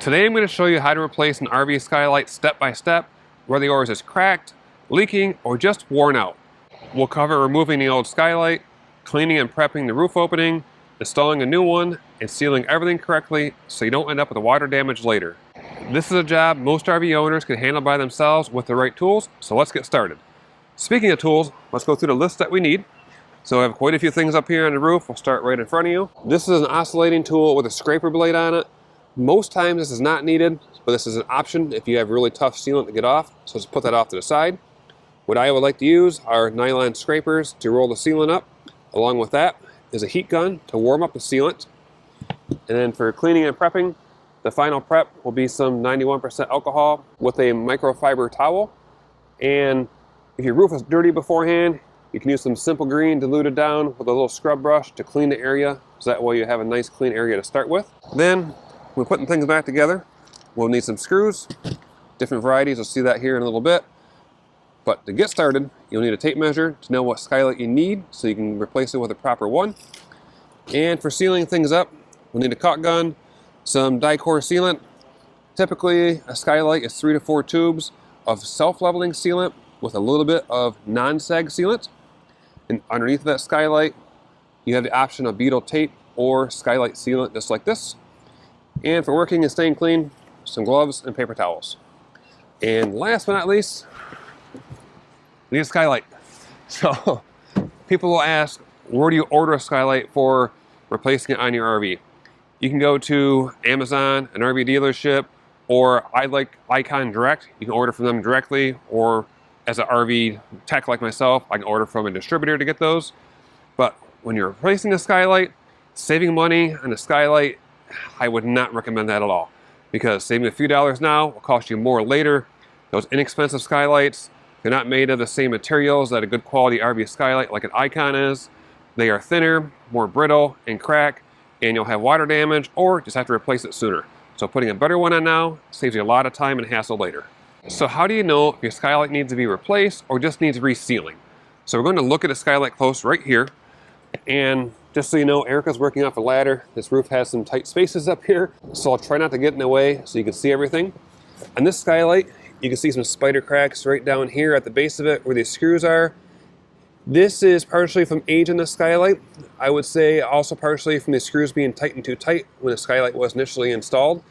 Today I'm going to show you how to replace an RV skylight step by step, whether yours is cracked, leaking, or just worn out. We'll cover removing the old skylight, cleaning and prepping the roof opening, installing a new one, and sealing everything correctly so you don't end up with water damage later. This is a job most RV owners can handle by themselves with the right tools, so let's get started. Speaking of tools, let's go through the list that we need. So I have quite a few things up here on the roof. We'll start right in front of you. This is an oscillating tool with a scraper blade on it. Most times this is not needed, but this is an option if you have really tough sealant to get off, so let's put that off to the side. What I would like to use are nylon scrapers to roll the sealant up. Along with that is a heat gun to warm up the sealant. And then for cleaning and prepping, the final prep will be some 91% alcohol with a microfiber towel. And if your roof is dirty beforehand, you can use some simple green diluted down with a little scrub brush to clean the area, so that way you have a nice clean area to start with. Then, when putting things back together, we'll need some screws, different varieties. We'll see that here in a little bit. But to get started, you'll need a tape measure to know what skylight you need so you can replace it with a proper one. And for sealing things up, we'll need a caulk gun, some die-core sealant. Typically, a skylight is 3 to 4 tubes of self-leveling sealant with a little bit of non-sag sealant. And underneath that skylight, you have the option of Butyl tape or skylight sealant, just like this. And for working and staying clean, some gloves and paper towels. And last but not least, we need a skylight. So people will ask, where do you order a skylight for replacing it on your RV? You can go to Amazon, an RV dealership, or I like Icon Direct. You can order from them directly, or as an RV tech like myself, I can order from a distributor to get those. But when you're replacing a skylight, saving money on a skylight, I would not recommend that at all, because saving a few dollars now will cost you more later. Those inexpensive skylights, they're not made of the same materials that a good quality RV skylight like an Icon is. They are thinner, more brittle, and crack, and you'll have water damage or just have to replace it sooner. So putting a better one on now saves you a lot of time and hassle later. So how do you know if your skylight needs to be replaced or just needs resealing? So we're going to look at a skylight close right here. And just so you know, Erica's working off a ladder. This roof has some tight spaces up here, so I'll try not to get in the way so you can see everything. On this skylight, you can see some spider cracks right down here at the base of it where these screws are. This is partially from age in the skylight. I would say also partially from the screws being tightened too tight when the skylight was initially installed.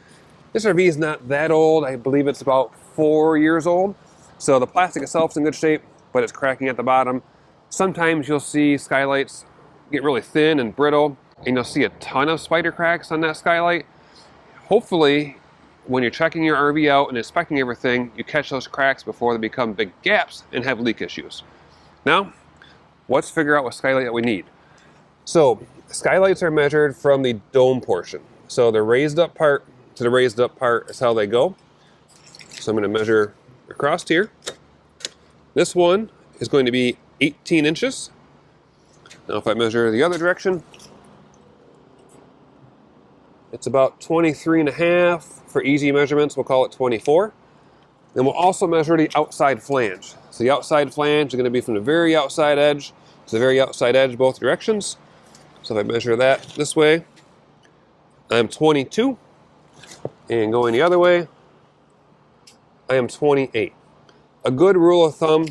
This RV is not that old. I believe it's about 4 years old. So the plastic itself is in good shape, but it's cracking at the bottom. Sometimes you'll see skylights get really thin and brittle, and you'll see a ton of spider cracks on that skylight. Hopefully, when you're checking your RV out and inspecting everything, you catch those cracks before they become big gaps and have leak issues. Now, let's figure out what skylight that we need. So, skylights are measured from the dome portion. So the raised up part to the raised up part is how they go. So I'm going to measure across here. This one is going to be 18 inches. Now if I measure the other direction, it's about 23.5. For easy measurements, we'll call it 24. Then we'll also measure the outside flange. So the outside flange is going to be from the very outside edge to the very outside edge, both directions. So if I measure that this way, I'm 22. And going the other way, I am 28. A good rule of thumb,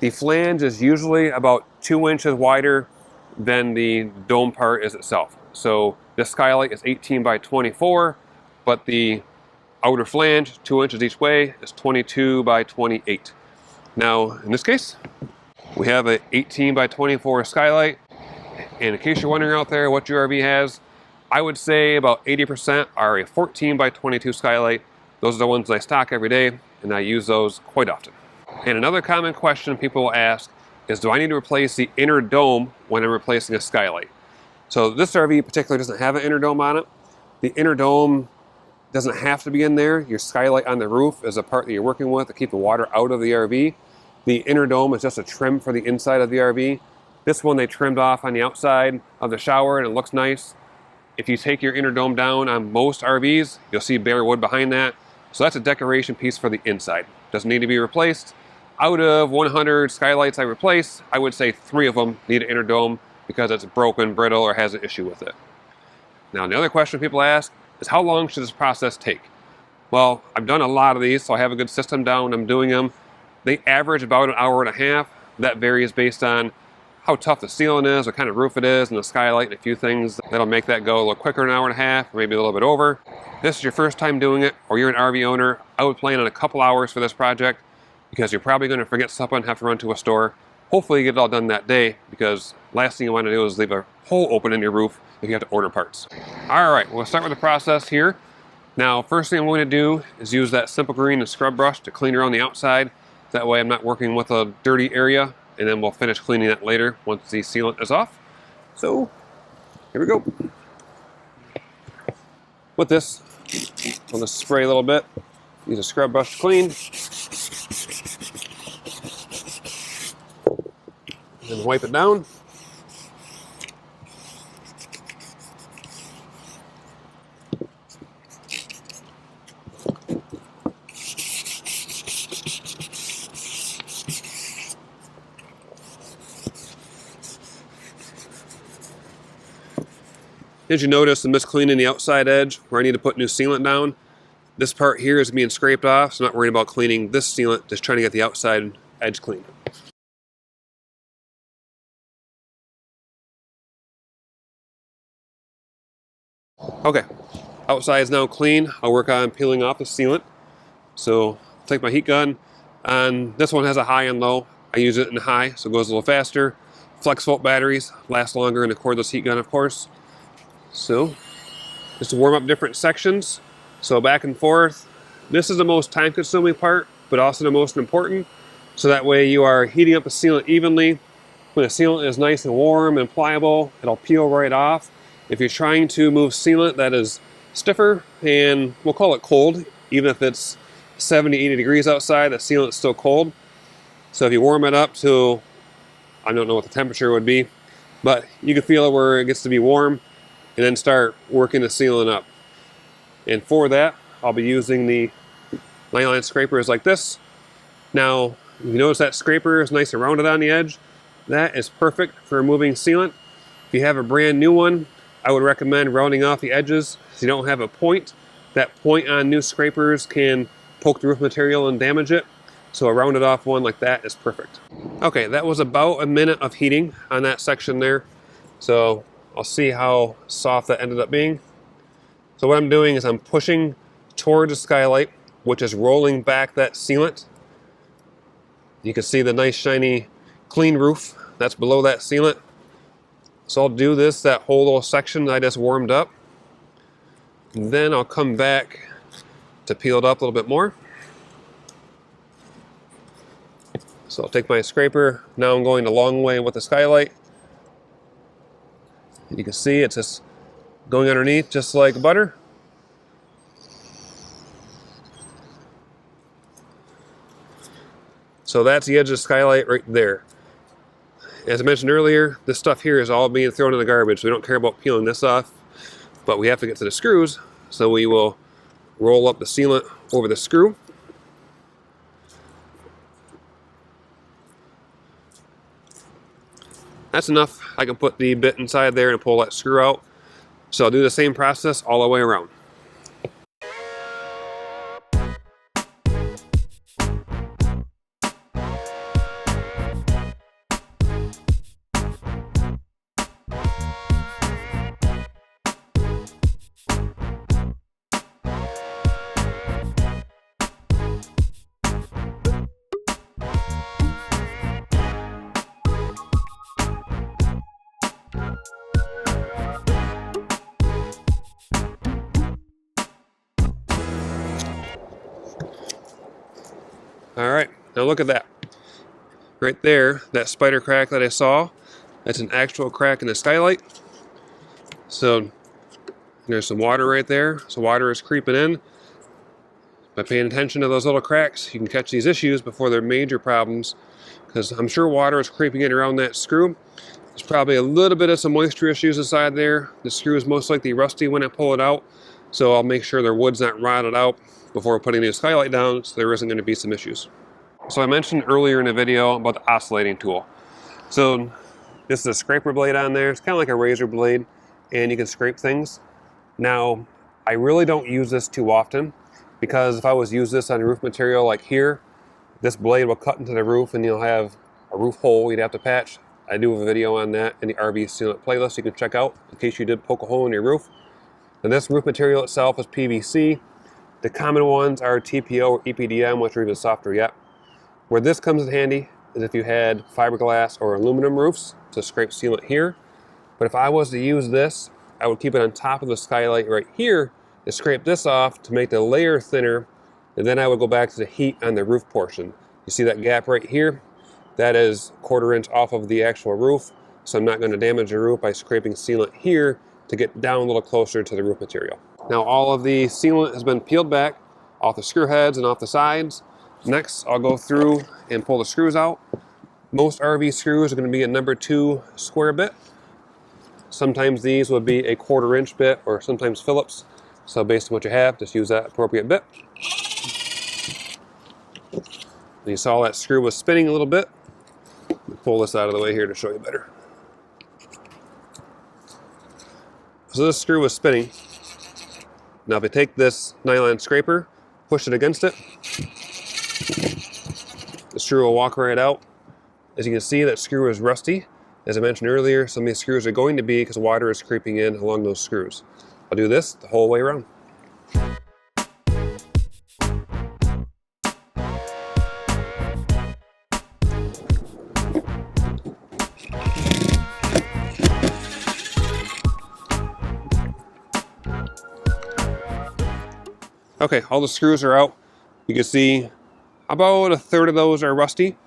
the flange is usually about 2 inches wider than the dome part is itself. So this skylight is 18 by 24, but the outer flange, 2 inches each way, is 22 by 28. Now, in this case, we have an 18 by 24 skylight. And in case you're wondering out there what your RV has, I would say about 80% are a 14 by 22 skylight. Those are the ones I stock every day, and I use those quite often. And another common question people will ask is, do I need to replace the inner dome when I'm replacing a skylight? So this RV in particular doesn't have an inner dome on it. The inner dome doesn't have to be in there. Your skylight on the roof is a part that you're working with to keep the water out of the RV. The inner dome is just a trim for the inside of the RV. This one they trimmed off on the outside of the shower and it looks nice. If you take your inner dome down on most RVs, you'll see bare wood behind that. So that's a decoration piece for the inside. Doesn't need to be replaced. Out of 100 skylights I replace, I would say 3 of them need an inner dome because it's broken, brittle, or has an issue with it. Now, the other question people ask is, how long should this process take? Well, I've done a lot of these, so I have a good system down when I'm doing them. They average about an hour and a half. That varies based on how tough the sealant is, what kind of roof it is, and the skylight, and a few things that'll make that go a little quicker, an hour and a half, or maybe a little bit over. If this is your first time doing it, or you're an RV owner, I would plan on a couple hours for this project because you're probably going to forget something and have to run to a store. Hopefully you get it all done that day, because last thing you want to do is leave a hole open in your roof if you have to order parts. All right, we'll start with the process here. Now, first thing I'm going to do is use that simple green and scrub brush to clean around the outside. That way I'm not working with a dirty area, and then we'll finish cleaning that later once the sealant is off. So, here we go. With this, I'll just spray a little bit. Use a scrub brush to clean. And wipe it down. As you notice, I'm just cleaning the outside edge where I need to put new sealant down. This part here is being scraped off, so I'm not worrying about cleaning this sealant, just trying to get the outside edge clean. Okay, outside is now clean. I'll work on peeling off the sealant. So I'll take my heat gun, and this one has a high and low. I use it in high, so it goes a little faster. Flex volt batteries last longer in a cordless heat gun, of course. So, just to warm up different sections. So back and forth. This is the most time-consuming part, but also the most important. So that way you are heating up the sealant evenly. When the sealant is nice and warm and pliable, it'll peel right off. If you're trying to move sealant that is stiffer, and we'll call it cold, even if it's 70, 80 degrees outside, the sealant is still cold. So if you warm it up to, I don't know what the temperature would be, but you can feel it where it gets to be warm, and then start working the sealant up. And for that, I'll be using the nylon scrapers like this. Now, you notice that scraper is nice and rounded on the edge. That is perfect for removing sealant. If you have a brand new one, I would recommend rounding off the edges so you don't have a point. That point on new scrapers can poke the roof material and damage it. So a rounded off one like that is perfect. Okay, that was about a minute of heating on that section there. So I'll see how soft that ended up being. So what I'm doing is I'm pushing towards the skylight, which is rolling back that sealant. You can see the nice shiny clean roof that's below that sealant. So I'll do this, that whole little section that I just warmed up. And then I'll come back to peel it up a little bit more. So I'll take my scraper. Now I'm going the long way with the skylight. You can see it's just going underneath just like butter. So that's the edge of the skylight right there. As I mentioned earlier, this stuff here is all being thrown in the garbage. So we don't care about peeling this off, but we have to get to the screws. So we will roll up the sealant over the screw. That's enough. I can put the bit inside there and pull that screw out. So I'll do the same process all the way around. All right, now look at that. Right there, that spider crack that I saw, that's an actual crack in the skylight. So there's some water right there. So water is creeping in. By paying attention to those little cracks, you can catch these issues before they're major problems, because I'm sure water is creeping in around that screw. There's probably a little bit of some moisture issues inside there. The screw is most likely rusty when I pull it out, so I'll make sure their wood's not rotted out before putting the skylight down, so there isn't going to be some issues. So I mentioned earlier in the video about the oscillating tool. So this is a scraper blade on there. It's kind of like a razor blade, and you can scrape things. Now, I really don't use this too often because if I was to use this on a roof material like here, this blade will cut into the roof and you'll have a roof hole you'd have to patch. I do have a video on that in the RV sealant playlist you can check out in case you did poke a hole in your roof. And this roof material itself is PVC. The common ones are TPO or EPDM, which are even softer yet. Where this comes in handy is if you had fiberglass or aluminum roofs to scrape sealant here. But if I was to use this, I would keep it on top of the skylight right here and scrape this off to make the layer thinner, and then I would go back to the heat on the roof portion. You see that gap right here? That is 1/4 inch off of the actual roof, so I'm not going to damage the roof by scraping sealant here to get down a little closer to the roof material. Now all of the sealant has been peeled back off the screw heads and off the sides. Next, I'll go through and pull the screws out. Most RV screws are going to be a number 2 square bit. Sometimes these would be a 1/4 inch bit or sometimes Phillips. So based on what you have, just use that appropriate bit. And you saw that screw was spinning a little bit. Let me pull this out of the way here to show you better. So this screw was spinning. Now if I take this nylon scraper, push it against it, the screw will walk right out. As you can see, that screw is rusty. As I mentioned earlier, some of these screws are going to be because water is creeping in along those screws. I'll do this the whole way around. Okay, all the screws are out. You can see about 1/3 of those are rusty.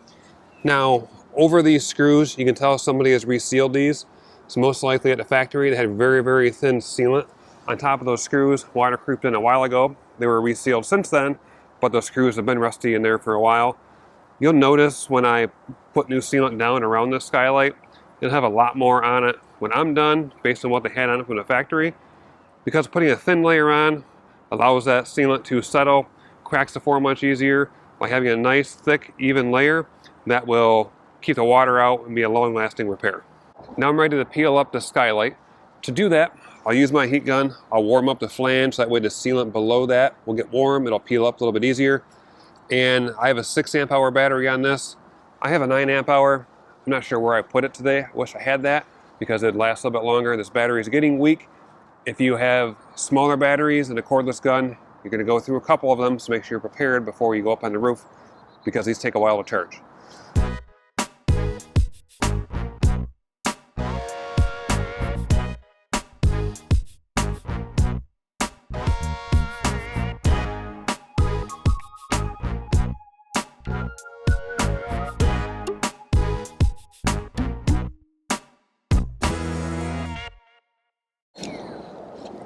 Now, over these screws, you can tell somebody has resealed these. So most likely at the factory, they had very, very thin sealant on top of those screws. Water creeped in a while ago. They were resealed since then, but those screws have been rusty in there for a while. You'll notice when I put new sealant down around this skylight, it'll have a lot more on it when I'm done, based on what they had on it from the factory. Because putting a thin layer on allows that sealant to settle, cracks to form much easier. By having a nice, thick, even layer, that will keep the water out and be a long-lasting repair. Now I'm ready to peel up the skylight. To do that, I'll use my heat gun. I'll warm up the flange, so that way the sealant below that will get warm. It'll peel up a little bit easier. And I have a 6 amp hour battery on this. I have a 9 amp hour. I'm not sure where I put it today. I wish I had that because it'd last a little bit longer. This battery is getting weak. If you have smaller batteries and a cordless gun, you're going to go through a couple of them, so make sure you're prepared before you go up on the roof because these take a while to charge.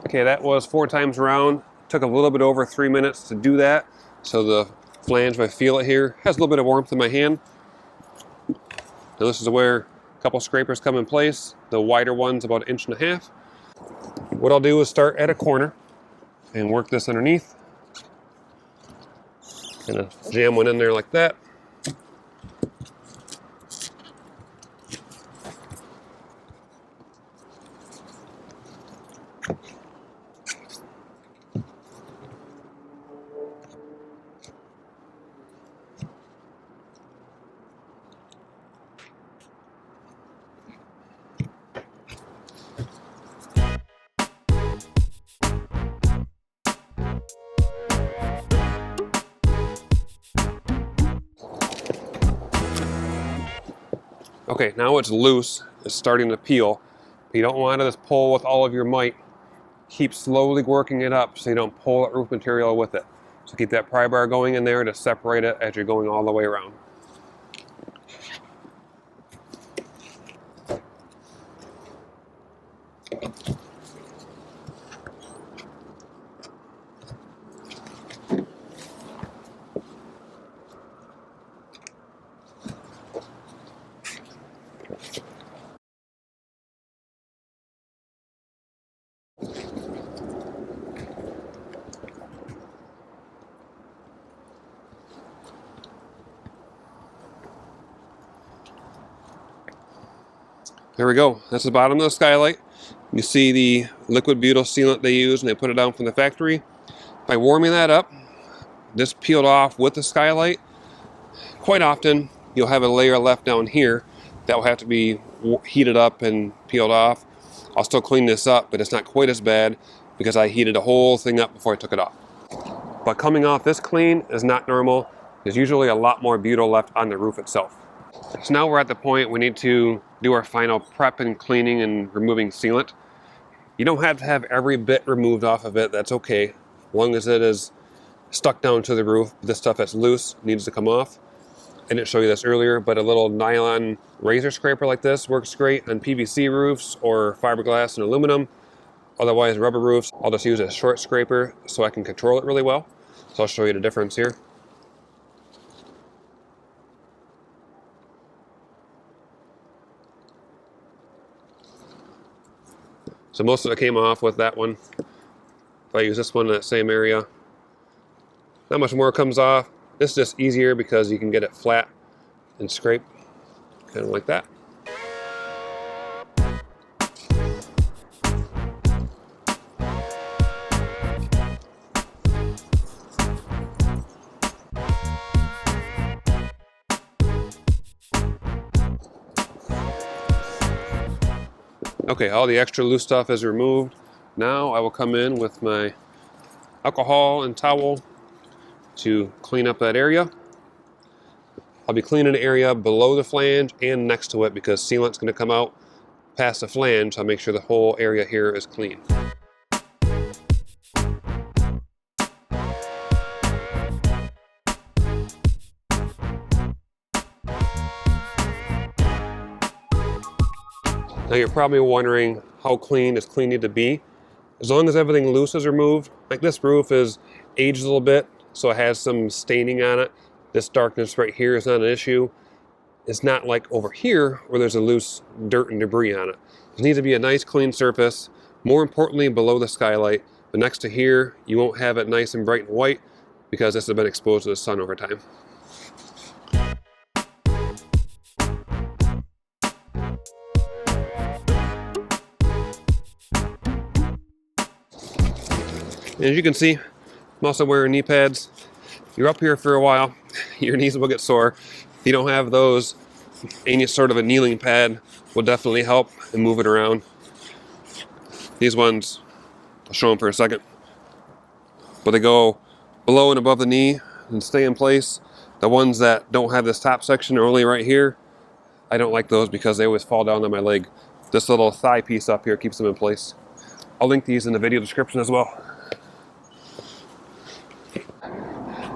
Okay, that was 4 times around. Took a little bit over 3 minutes to do that. So the flange, if I feel it here, has a little bit of warmth in my hand. Now this is where a couple scrapers come in place. The wider one's about 1.5 inches. What I'll do is start at a corner and work this underneath. Kind of jam one in there like that. Okay, now it's loose, it's starting to peel. You don't want to just pull with all of your might. Keep slowly working it up so you don't pull that roof material with it. So keep that pry bar going in there to separate it as you're going all the way around. There we go. That's the bottom of the skylight. You see the liquid butyl sealant they use, and they put it down from the factory. By warming that up, this peeled off with the skylight, quite often you'll have a layer left down here that will have to be heated up and peeled off. I'll still clean this up, but it's not quite as bad because I heated the whole thing up before I took it off. But coming off this clean is not normal. There's usually a lot more butyl left on the roof itself. So now we're at the point we need to do our final prep and cleaning and removing sealant. You don't have to have every bit removed off of it, that's okay. As long as it is stuck down to the roof. This stuff that's loose needs to come off. I didn't show you this earlier, but a little nylon razor scraper like this works great on PVC roofs or fiberglass and aluminum. Otherwise, rubber roofs, I'll just use a short scraper so I can control it really well. So I'll show you the difference here. So most of it came off with that one. If I use this one in that same area, not much more comes off. This is just easier because you can get it flat and scrape, kind of like that. Okay, all the extra loose stuff is removed. Now I will come in with my alcohol and towel to clean up that area. I'll be cleaning the area below the flange and next to it because sealant's going to come out past the flange, so I'll make sure the whole area here is clean. Now you're probably wondering how clean does clean need to be? As long as everything loose is removed, like this roof is aged a little bit, so it has some staining on it. This darkness right here is not an issue. It's not like over here where there's a loose dirt and debris on it. It needs to be a nice clean surface, more importantly below the skylight. But next to here, you won't have it nice and bright and white because this has been exposed to the sun over time. As you can see, I'm also wearing knee pads. You're up here for a while, your knees will get sore. If you don't have those, any sort of a kneeling pad will definitely help and move it around. These ones, I'll show them for a second. But they go below and above the knee and stay in place. The ones that don't have this top section are only right here. I don't like those because they always fall down on my leg. This little thigh piece up here keeps them in place. I'll link these in the video description as well.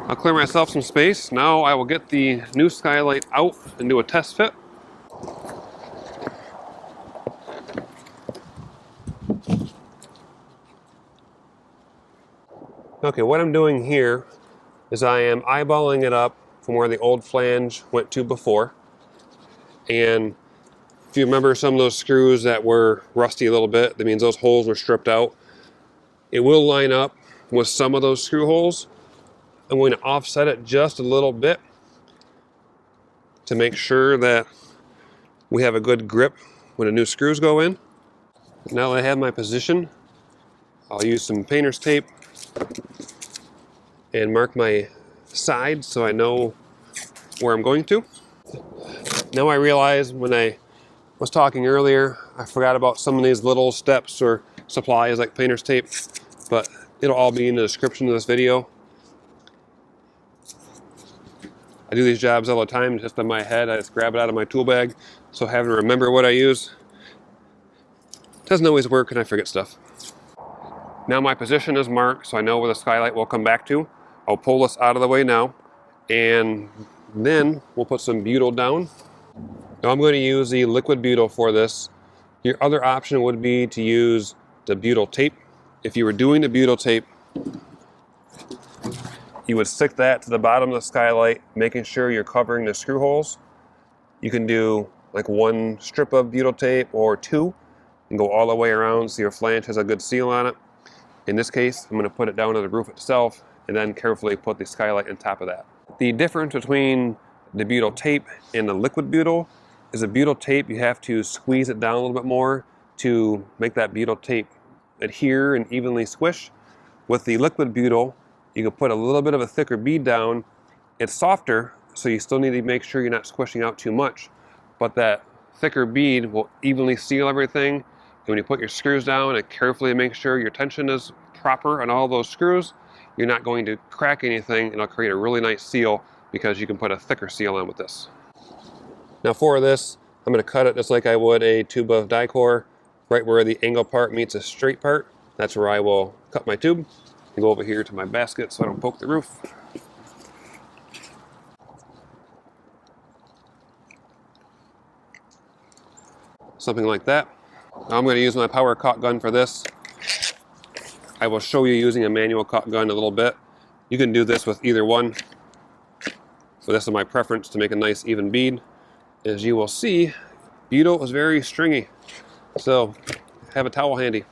I'll clear myself some space. Now I will get the new skylight out and do a test fit. Okay, what I'm doing here is I am eyeballing it up from where the old flange went to before. And if you remember some of those screws that were rusty a little bit, that means those holes were stripped out. It will line up with some of those screw holes. I'm going to offset it just a little bit to make sure that we have a good grip when the new screws go in. Now that I have my position, I'll use some painter's tape and mark my sides so I know where I'm going to. Now I realize when I was talking earlier, I forgot about some of these little steps or supplies like painter's tape, but it'll all be in the description of this video. I do these jobs all the time just in my head. I just grab it out of my tool bag, so having to remember what I use doesn't always work and I forget stuff. Now my position is marked, so I know where the skylight will come back to. I'll pull this out of the way now, and then we'll put some butyl down. Now I'm going to use the liquid butyl for this. Your other option would be to use the butyl tape. If you were doing the butyl tape, you would stick that to the bottom of the skylight, making sure you're covering the screw holes. You can do like one strip of butyl tape or two and go all the way around so your flange has a good seal on it. In this case, I'm going to put it down to the roof itself and then carefully put the skylight on top of that. The difference between the butyl tape and the liquid butyl is the butyl tape, you have to squeeze it down a little bit more to make that butyl tape adhere and evenly squish. With the liquid butyl, You can put a little bit of a thicker bead down. It's softer, so you still need to make sure you're not squishing out too much, but that thicker bead will evenly seal everything. And when you put your screws down and carefully make sure your tension is proper on all those screws, you're not going to crack anything, and it'll create a really nice seal because you can put a thicker seal on with this. Now for this, I'm going to cut it just like I would a tube of Dicor, right where the angle part meets the straight part. That's where I will cut my tube and go over here to my basket so I don't poke the roof. Something like that. Now I'm going to use my power caulk gun for this. I will show you using a manual caulk gun in a little bit. You can do this with either one. So this is my preference to make a nice even bead. As you will see, Butyl is very stringy. So have a towel handy.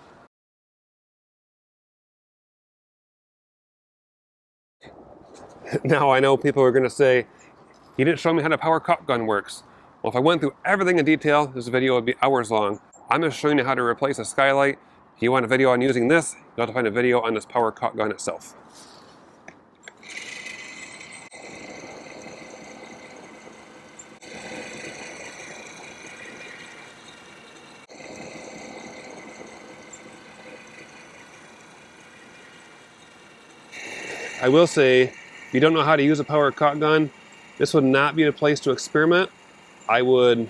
Now I know people are going to say, you didn't show me how the power caulk gun works. Well, if I went through everything in detail, this video would be hours long. I'm just showing you how to replace a skylight. If you want a video on using this, you'll have to find a video on this power caulk gun itself. I will say, if you don't know how to use a power caulk gun, this would not be the place to experiment. I would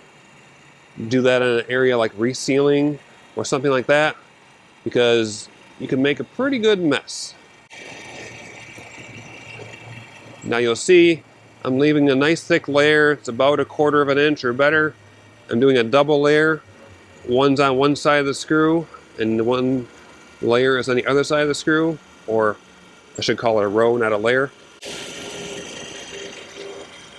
do that in an area like resealing or something like that, because you can make a pretty good mess. Now you'll see I'm leaving a nice thick layer. It's about 1/4 of an inch or better. I'm doing a double layer. One's on one side of the screw and one layer is on the other side of the screw, or I should call it a row, not a layer.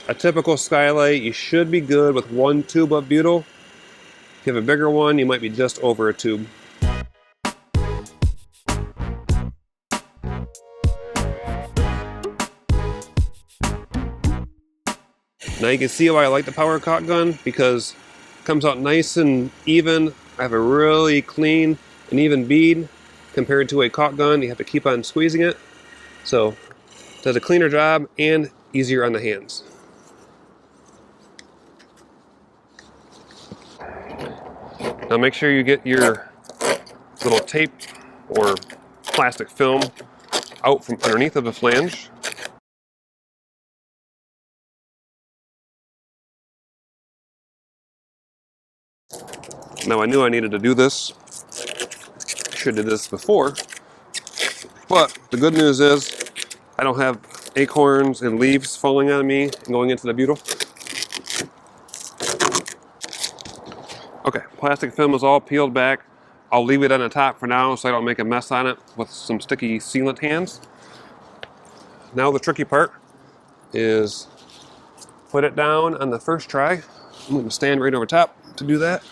A typical skylight, you should be good with 1 tube of Butyl. If you have a bigger one, you might be just over a tube. Now you can see why I like the power caulk gun, because it comes out nice and even. I have a really clean and even bead compared to a caulk gun. You have to keep on squeezing it. So it does a cleaner job and easier on the hands. Now make sure you get your little tape or plastic film out from underneath of the flange. Now I knew I needed to do this. I should have did this before. But the good news is I don't have acorns and leaves falling on me and going into the Butyl. Okay, plastic film is all peeled back. I'll leave it on the top for now so I don't make a mess on it with some sticky sealant hands. Now the tricky part is put it down on the first try. I'm going to stand right over top to do that.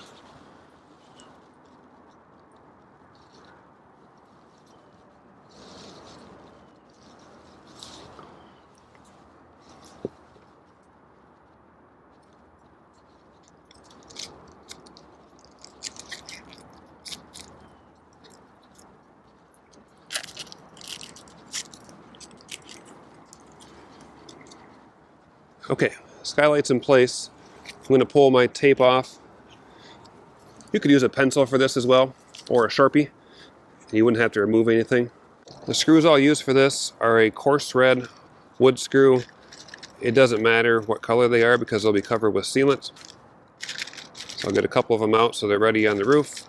Okay, skylight's in place. I'm going to pull my tape off. You could use a pencil for this as well, or a Sharpie, and you wouldn't have to remove anything. The screws I'll use for this are a coarse red wood screw. It doesn't matter what color they are because they'll be covered with sealant. So I'll get a couple of them out so they're ready on the roof.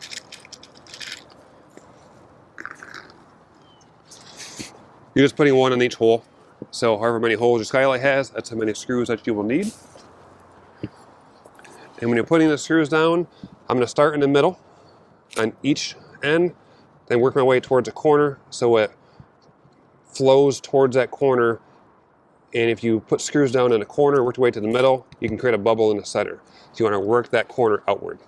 You're just putting one in each hole. So however many holes your skylight has, that's how many screws that you will need. And when you're putting the screws down, I'm going to start in the middle on each end, then work my way towards a corner so it flows towards that corner. And if you put screws down in a corner, work your way to the middle, you can create a bubble in the center. So you want to work that corner outward.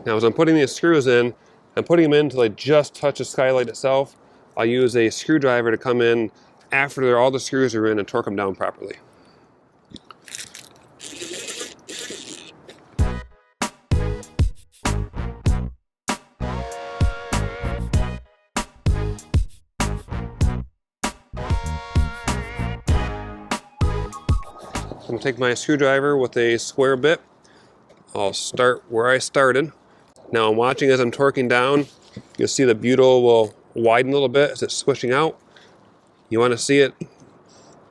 Now as I'm putting these screws in, I'm putting them in until they just touch the skylight itself. I'll use a screwdriver to come in after all the screws are in and torque them down properly. I'm going to take my screwdriver with a square bit. I'll start where I started. Now I'm watching as I'm torquing down. You'll see the butyl will widen a little bit as it's squishing out. You want to see it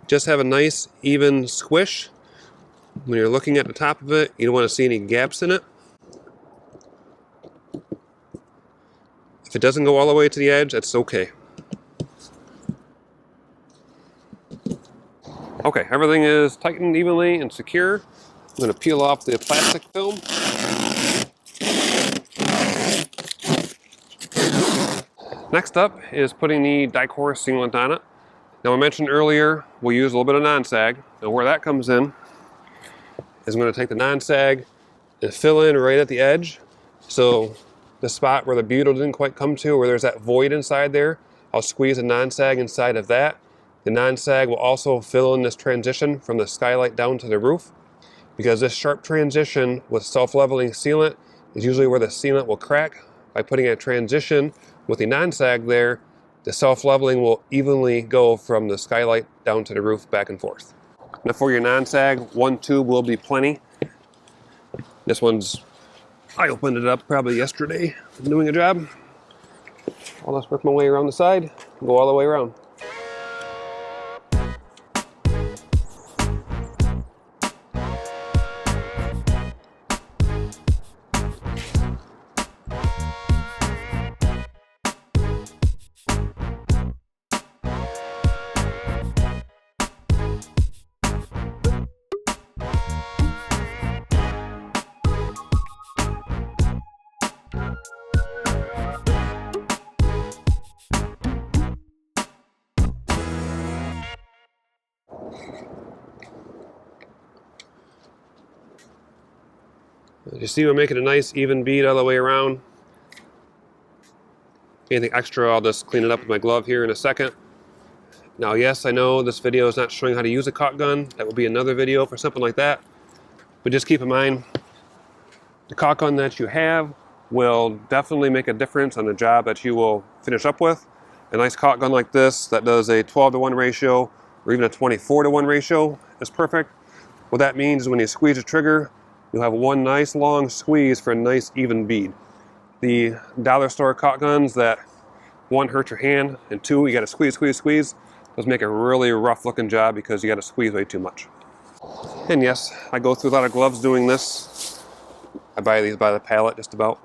just have a nice even squish. When you're looking at the top of it, you don't want to see any gaps in it. If it doesn't go all the way to the edge, that's okay. Okay, everything is tightened evenly and secure. I'm going to peel off the plastic film. Next up is putting the Dicor sealant on it. Now I mentioned earlier we'll use a little bit of non-sag. Now where that comes in is I'm going to take the non-sag and fill in right at the edge. So the spot where the butyl didn't quite come to, where there's that void inside there, I'll squeeze a non-sag inside of that. The non-sag will also fill in this transition from the skylight down to the roof, because this sharp transition with self-leveling sealant is usually where the sealant will crack. By putting a transition with the non-sag there, the self-leveling will evenly go from the skylight down to the roof back and forth. Now for your non-sag, one tube will be plenty. This one's, I opened it up probably yesterday, doing a job. I'll just work my way around the side, and go all the way around. You see we're making a nice even bead all the way around. Anything extra, I'll just clean it up with my glove here in a second. Now yes, I know this video is not showing how to use a caulk gun. That will be another video for something like that. But just keep in mind, the caulk gun that you have will definitely make a difference on the job that you will finish up with. A nice caulk gun like this that does a 12-to-1 ratio or even a 24-to-1 ratio is perfect. What that means is when you squeeze the trigger, you'll have one nice long squeeze for a nice even bead. The dollar store caulk guns that, one, hurt your hand, and two, you gotta squeeze, squeeze, squeeze, those make a really rough looking job because you gotta squeeze way too much. And yes, I go through a lot of gloves doing this. I buy these by the pallet just about.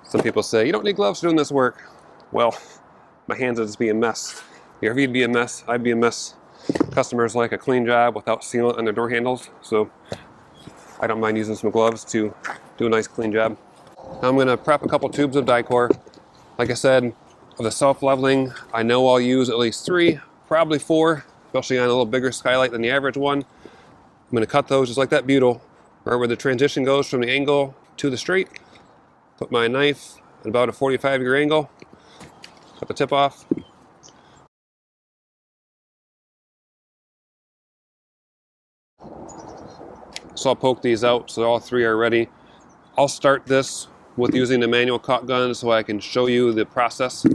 Some people say, you don't need gloves doing this work. Well, my hands would just be a mess. If you'd be a mess, I'd be a mess. Customers like a clean job without sealant on their door handles, so I don't mind using some gloves to do a nice clean job. Now I'm going to prep a couple tubes of Dicor. Like I said, of the self-leveling, I know I'll use at least 3, probably 4, especially on a little bigger skylight than the average one. I'm going to cut those just like that butyl, right where the transition goes from the angle to the straight. Put my knife at about a 45-degree angle, cut the tip off. So I'll poke these out so all 3 are ready. I'll start this with using the manual caulk gun so I can show you the process.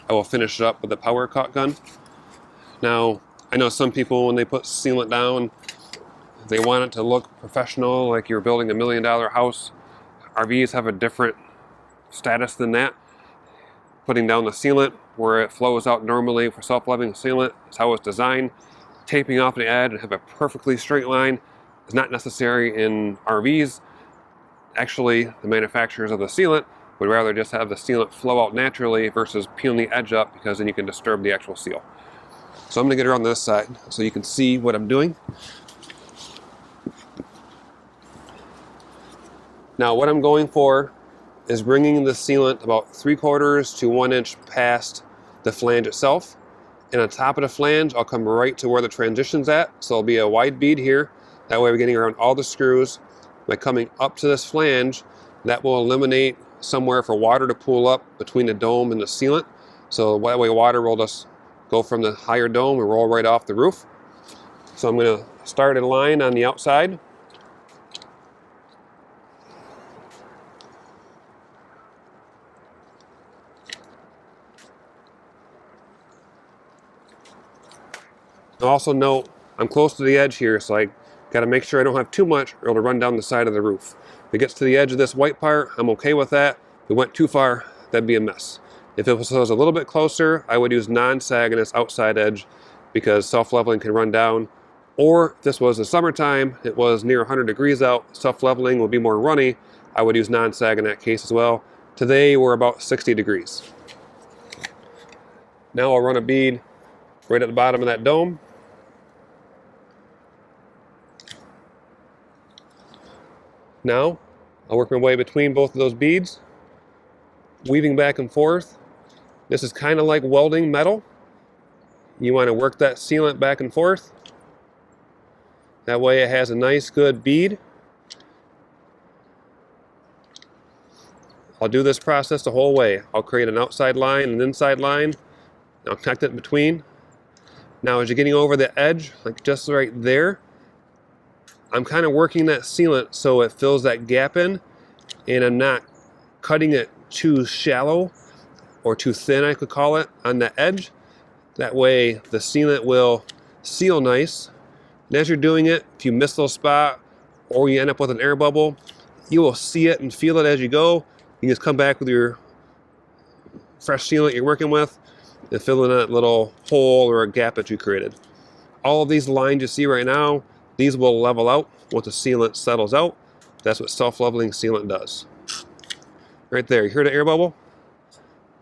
I will finish it up with the power caulk gun. Now, I know some people when they put sealant down, they want it to look professional, like you're building $1 million house. RVs have a different status than that. Putting down the sealant where it flows out normally for self-leveling sealant is how it's designed. Taping off the edge and have a perfectly straight line is not necessary in RVs. Actually, the manufacturers of the sealant would rather just have the sealant flow out naturally versus peeling the edge up, because then you can disturb the actual seal. So I'm going to get around this side so you can see what I'm doing. Now what I'm going for is bringing the sealant about 3/4 to 1 inch past the flange itself. And on top of the flange, I'll come right to where the transition's at. So it'll be a wide bead here. That way we're getting around all the screws. By coming up to this flange, that will eliminate somewhere for water to pool up between the dome and the sealant. So that way water will just go from the higher dome and roll right off the roof. So I'm going to start a line on the outside. Also note, I'm close to the edge here, so I Got to make sure I don't have too much or it'll run down the side of the roof. If it gets to the edge of this white part, I'm okay with that. If it went too far, that'd be a mess. If it was a little bit closer, I would use non-sag on its outside edge because self-leveling can run down. Or if this was the summertime, it was near 100 degrees out, self-leveling will be more runny, I would use non-sag in that case as well. Today we're about 60 degrees. Now I'll run a bead right at the bottom of that dome. Now I'll work my way between both of those beads, weaving back and forth. This is kind of like welding metal. You want to work that sealant back and forth. That way it has a nice good bead. I'll do this process the whole way. I'll create an outside line and an inside line. I'll connect it in between. Now as you're getting over the edge, like just right there, I'm kind of working that sealant so it fills that gap in, and I'm not cutting it too shallow or too thin, I could call it, on the edge. That way the sealant will seal nice. And as you're doing it, if you miss a little spot or you end up with an air bubble, you will see it and feel it as you go. You can just come back with your fresh sealant you're working with and fill in that little hole or a gap that you created. All of these lines you see right now, these will level out once the sealant settles out. That's what self-leveling sealant does. Right there, you hear the air bubble?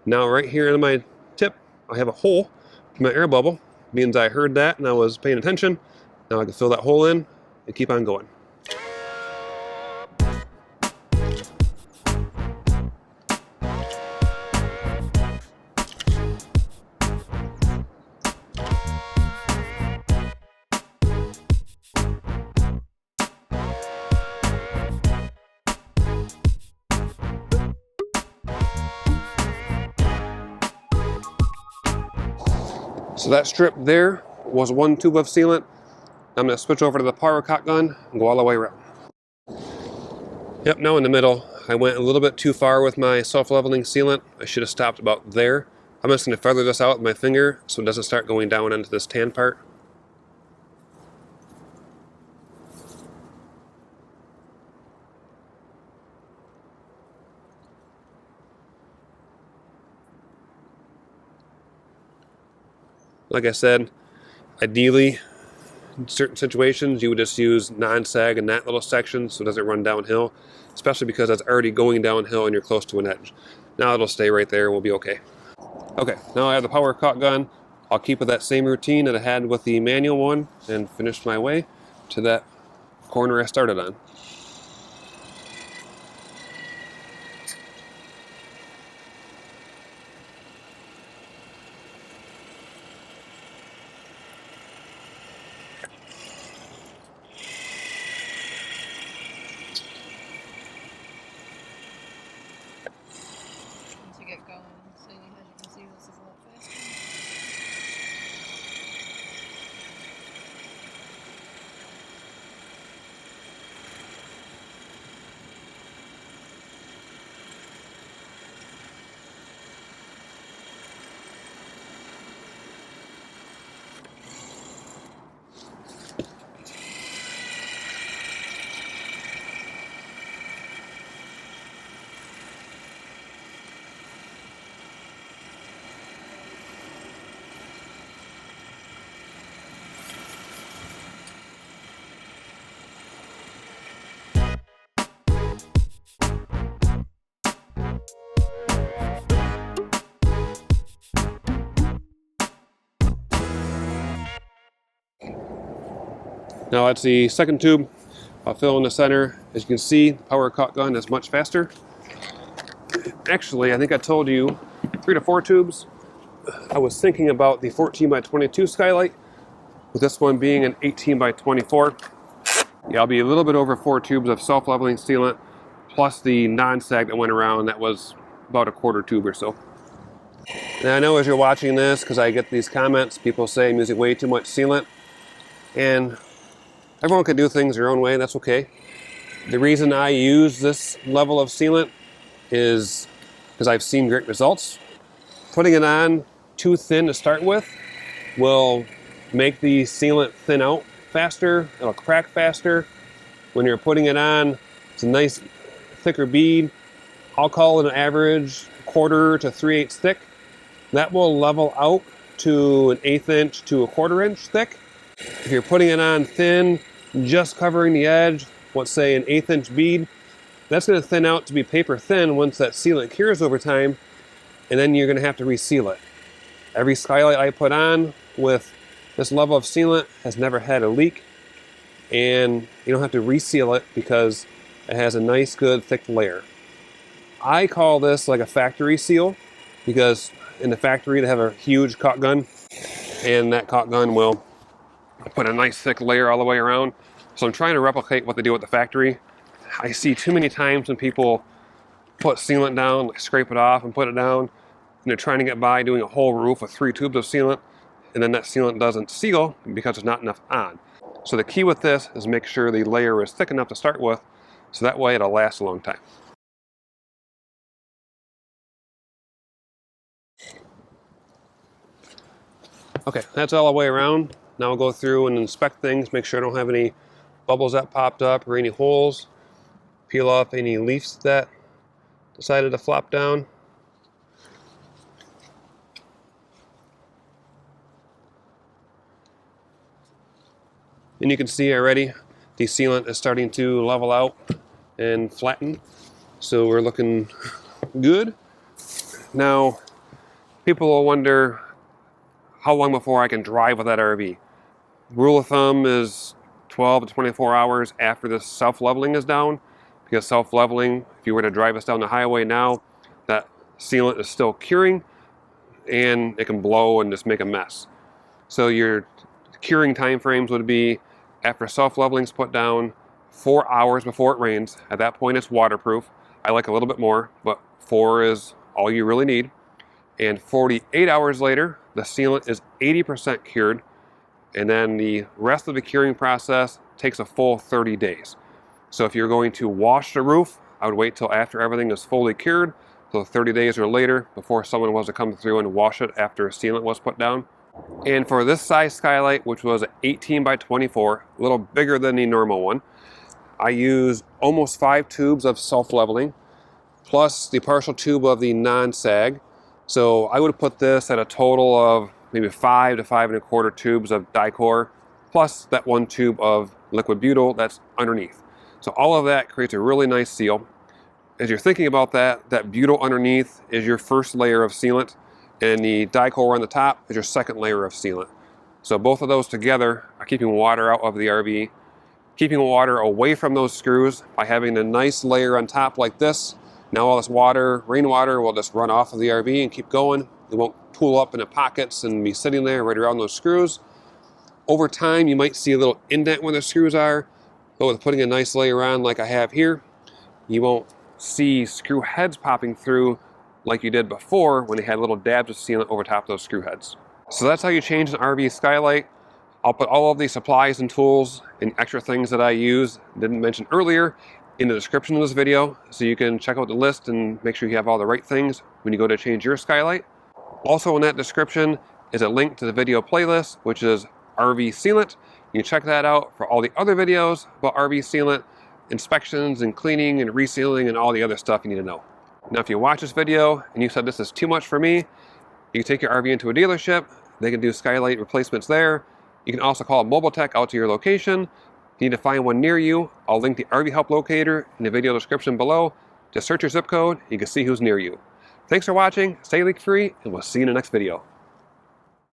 Now right here in my tip, I have a hole for my air bubble. Means I heard that and I was paying attention. Now I can fill that hole in and keep on going. So that strip there was one tube of sealant. I'm going to switch over to the power cut gun and go all the way around. Yep, now in the middle, I went a little bit too far with my self-leveling sealant. I should have stopped about there. I'm just going to feather this out with my finger so it doesn't start going down into this tan part. Like I said, ideally, in certain situations, you would just use non-sag in that little section so it doesn't run downhill, especially because it's already going downhill and you're close to an edge. Now it'll stay right there and we'll be okay. Okay, now I have the power cut gun. I'll keep with that same routine that I had with the manual one and finish my way to that corner I started on. Get going, so as you can see, this is a lot faster. Now that's the second tube. I'll fill in the center. As you can see, the power cut gun is much faster. Actually, I think I told you 3 to 4 tubes. I was thinking about the 14 by 22 Skylight, with this one being an 18 by 24. Yeah, I'll be a little bit over 4 tubes of self-leveling sealant, plus the non-sag that went around. That was about a quarter tube or so. Now I know as you're watching this, because I get these comments, people say I'm using way too much sealant, and everyone can do things their own way, and that's okay. The reason I use this level of sealant is because I've seen great results. Putting it on too thin to start with will make the sealant thin out faster, it'll crack faster. When you're putting it on, it's a nice thicker bead. I'll call it an average 1/4 to 3/8 thick. That will level out to an 1/8 inch to a 1/4 inch thick. If you're putting it on thin, just covering the edge, let's say an 1/8 inch bead, that's going to thin out to be paper thin once that sealant cures over time, and then you're going to have to reseal it. Every skylight I put on with this level of sealant has never had a leak, and you don't have to reseal it because it has a nice, good, thick layer. I call this like a factory seal because in the factory they have a huge caulk gun, and that caulk gun will put a nice thick layer all the way around. So I'm trying to replicate what they do at the factory. I see too many times when people put sealant down, like scrape it off and put it down, and they're trying to get by doing a whole roof with 3 tubes of sealant, and then that sealant doesn't seal because there's not enough on. So the key with this is make sure the layer is thick enough to start with, so that way it'll last a long time. Okay, that's all the way around. Now I'll go through and inspect things, make sure I don't have any bubbles that popped up or any holes. Peel off any leaves that decided to flop down. And you can see already the sealant is starting to level out and flatten. So we're looking good. Now, people will wonder how long before I can drive with that RV. Rule of thumb is 12 to 24 hours after the self-leveling is down, because self-leveling, if you were to drive us down the highway now, that sealant is still curing and it can blow and just make a mess. So your curing time frames would be after self-leveling is put down 4 hours before it rains. At that point it's waterproof. I like a little bit more, but 4 is all you really need. And 48 hours later, the sealant is 80% cured, and then the rest of the curing process takes a full 30 days. So if you're going to wash the roof, I would wait till after everything is fully cured, so 30 days or later, before someone was to come through and wash it after sealant was put down. And for this size skylight, which was 18 by 24, a little bigger than the normal one, I used almost 5 tubes of self-leveling, plus the partial tube of the non-sag. So I would put this at a total of maybe 5 to 5 1/4 tubes of Dicor, plus that 1 tube of liquid butyl that's underneath. So all of that creates a really nice seal. As you're thinking about that, that butyl underneath is your first layer of sealant, and the Dicor on the top is your second layer of sealant. So both of those together are keeping water out of the RV, keeping water away from those screws by having a nice layer on top like this. Now all this water, rainwater, will just run off of the RV and keep going. It won't pool up into pockets and be sitting there right around those screws. Over time, you might see a little indent where the screws are, but with putting a nice layer on like I have here, you won't see screw heads popping through like you did before when they had little dabs of sealant over top of those screw heads. So that's how you change an RV skylight. I'll put all of the supplies and tools and extra things that I use, didn't mention earlier, in the description of this video, so you can check out the list and make sure you have all the right things when you go to change your skylight. Also in that description is a link to the video playlist, which is RV Sealant. You can check that out for all the other videos about RV sealant, inspections and cleaning and resealing and all the other stuff you need to know. Now if you watch this video and you said this is too much for me, you can take your RV into a dealership. They can do skylight replacements there. You can also call a mobile tech out to your location. If you need to find one near you, I'll link the RV Help Locator in the video description below. Just search your zip code, you can see who's near you. Thanks for watching, stay leak free, and we'll see you in the next video.